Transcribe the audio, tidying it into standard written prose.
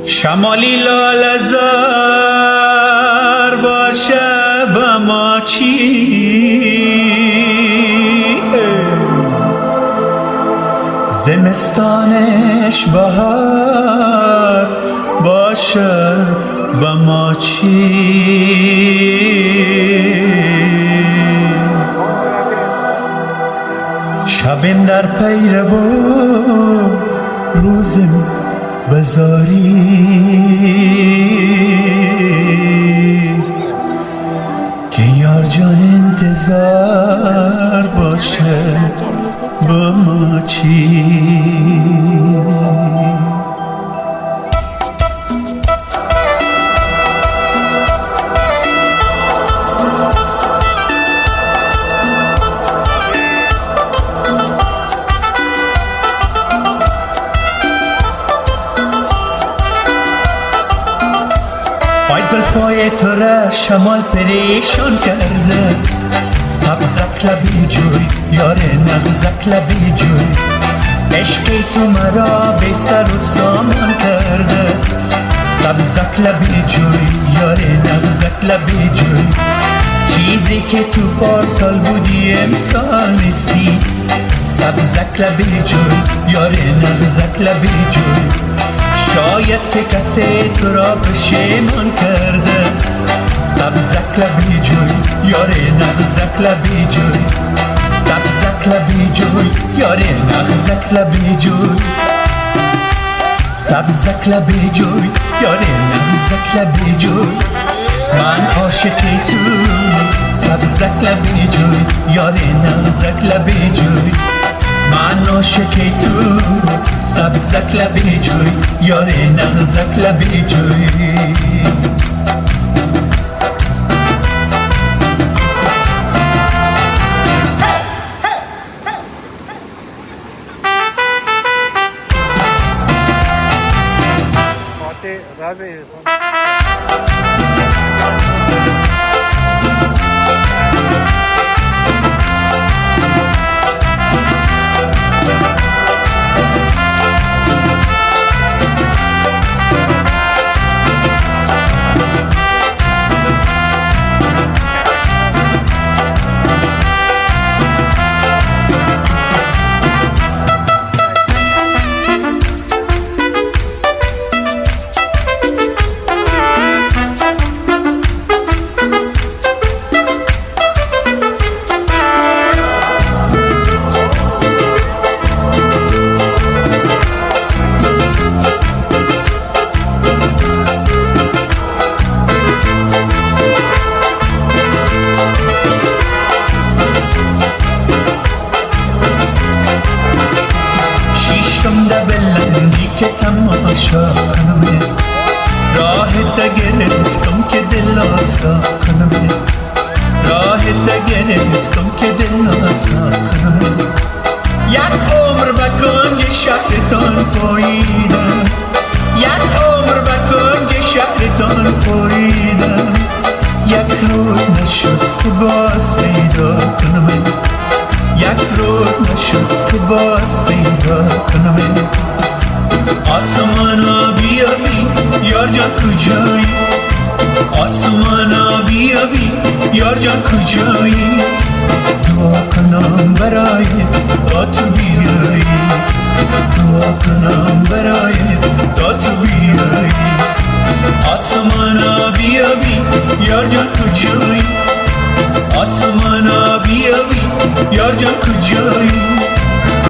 شمالی لاله‌زار باشه به ما چی؟ زمستانش بهار باشه به ما چی؟ شبم در پیرو روزم بزاری که یار جان انتظار باشه با ما چی؟ زلفای تو را شمال پریشان کرده، سبزک لبی جوی یار نغزک لبی جوی، عشقی تو مرا بی سر و سامان کرده، سبزک لبی جوی یار نغزک لبی جوی، چیزی که تو پارسال بودی امسال نیستی، سبزک لبی جوی یار نغزک لبی جوی، شاید که کسی تو را پشیمان کرده، سبزک لبی جوی یار نغزک لبی جوی، سبزک لبی جوی یار نغزک لبی جوی، سبزک لبی جوی یار نغزک لبی جوی، من عاشقی تو سبزک لبی جوی یار نغزک لبی جوی، من عاشقی تو سبزک لبی جوی یار نغزک لبی جوی. که تماشا کنم، راه گرفتم که دل آسا کنم، راه گرفتم که دل آسا کنم، یک عمر به کنج شهرتان پاییدم، یک عمر به کنج شهرتان پاییدم، یک روز نشد که باز پیدا کنم، یک روز نشد که باز پیدا کنم، آسمانا بیا بی یار جان کجایی، آسمانا بیا بی یار جان کجایی، دعا کنم برای تا تو بیایی، دعا کنم برای تا تو بیایی، آسمانا بیا بی یار جان کجایی، آسمانا بیا بی یار جان کجایی.